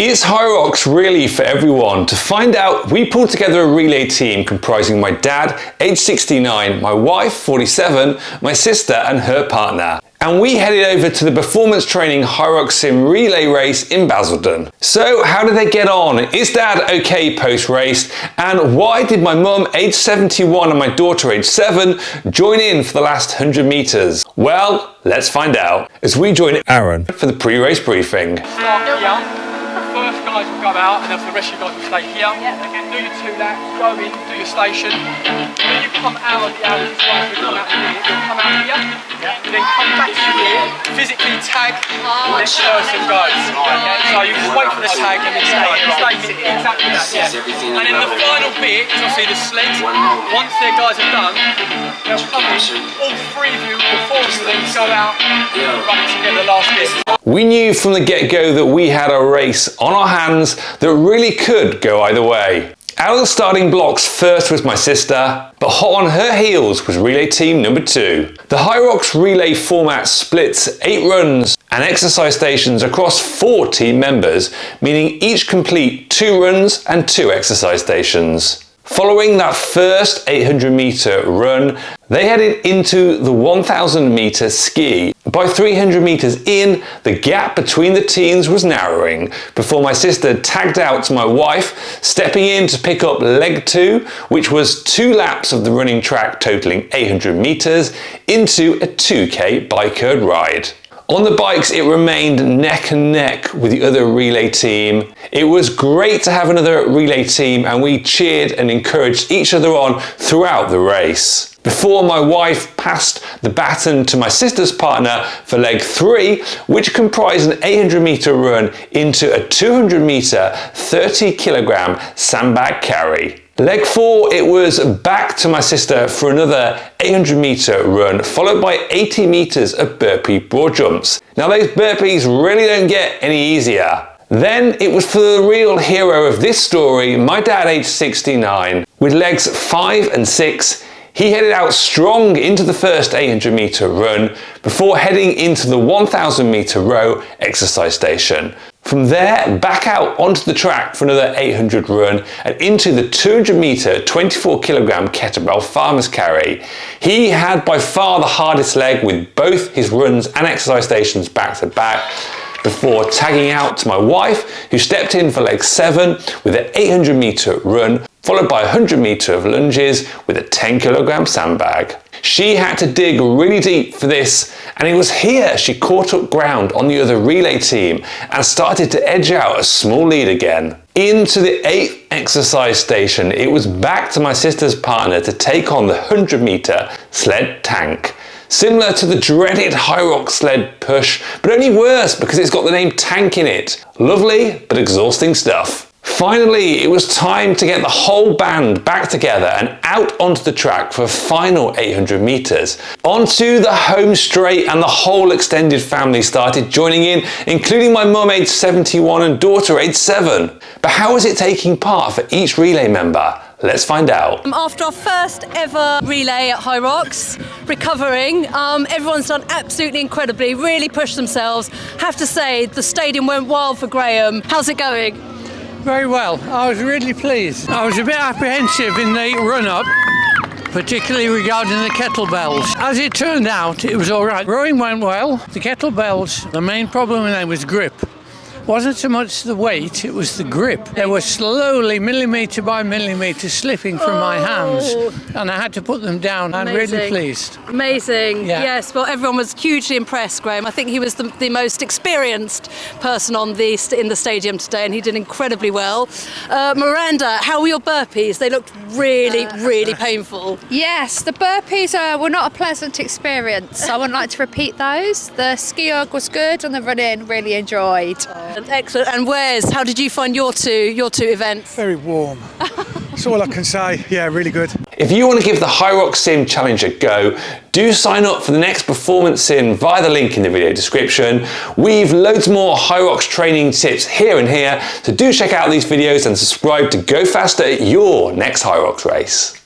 Is HYROX really for everyone? To find out, we pulled together a relay team comprising my dad, age 69, my wife, 47, my sister and her partner. And we headed over to the performance training HYROX Sim relay race in Basildon. So how did they get on? Is dad okay post-race? And why did my mum, age 71, and my daughter, age 7, join in for the last 100 meters? Well, let's find out as we join Aaron for the pre-race briefing. First guys will go out and then for the rest of you guys will stay here. Do your 2 laps, go in, do your station. When you come out of the hours, guys will come out here, you'll come out here, then come back to here, physically tag the next person goes. So you just wait for the tag and then stay exactly that, And then the final bit is obviously the sled. Once their guys are done, they'll come in, all 3 of you, or 4 of you then go out and run it together the last bit. We knew from the get-go that we had a race on our hands that really could go either way. Out of the starting blocks, first was my sister, but hot on her heels was relay team number 2. The HYROX relay format splits 8 runs and exercise stations across 4 team members, meaning each complete 2 runs and 2 exercise stations. Following that first 800 meter run, they headed into the 1000 meter ski. By 300 meters in, the gap between the teams was narrowing before my sister tagged out to my wife, stepping in to pick up leg 2, which was 2 laps of the running track totaling 800 meters into a 2K bike-herd ride. On the bikes, it remained neck and neck with the other relay team. It was great to have another relay team and we cheered and encouraged each other on throughout the race. Before my wife passed the baton to my sister's partner for leg 3, which comprised an 800 meter run into a 200 meter, 30 kilogram sandbag carry. Leg 4, it was back to my sister for another 800 meter run, followed by 80 meters of burpee broad jumps. Now those burpees really don't get any easier. Then it was for the real hero of this story, my dad, age 69. With legs 5 and 6, he headed out strong into the first 800 meter run before heading into the 1000 meter row exercise station. From there, back out onto the track for another 800 run and into the 200 meter, 24 kilogram kettlebell farmer's carry. He had by far the hardest leg with both his runs and exercise stations back to back, before tagging out to my wife, who stepped in for leg 7 with an 800 meter run, followed by 100 meter of lunges with a 10 kilogram sandbag. She had to dig really deep for this, and it was here she caught up ground on the other relay team and started to edge out a small lead again. Into the 8th exercise station, it was back to my sister's partner to take on the 100 meter sled tank. Similar to the dreaded HYROX sled push, but only worse because it's got the name tank in it. Lovely, but exhausting stuff. Finally, it was time to get the whole band back together and out onto the track for a final 800 meters. Onto the home straight, and the whole extended family started joining in, including my mum, age 71, and daughter, age 7. But how was it taking part for each relay member? Let's find out. After our first ever relay at HYROX, recovering, everyone's done absolutely incredibly, really pushed themselves. Have to say, the stadium went wild for Graham. How's it going? Very well. I was really pleased. I was a bit apprehensive in the run-up, particularly regarding the kettlebells. As it turned out, it was all right. Rowing went well. The kettlebells, the main problem with them was grip. Wasn't so much the weight, it was the grip. They were slowly, millimetre by millimetre, slipping from my hands, and I had to put them down. I'm really pleased. Amazing. Yeah. Yes, well, everyone was hugely impressed, Graham. I think he was the most experienced person in the stadium today, and he did incredibly well. Miranda, how were your burpees? They looked really, really painful. Yes, the burpees were not a pleasant experience. I wouldn't like to repeat those. The ski erg was good, and the run-in really enjoyed. Excellent. And Wes, how did you find your two events? Very warm. That's all I can say. Yeah, really good. If you want to give the HYROX Sim Challenge a go, do sign up for the next performance sim via the link in the video description. We've loads more HYROX training tips here and here, so do check out these videos and subscribe to go faster at your next HYROX race.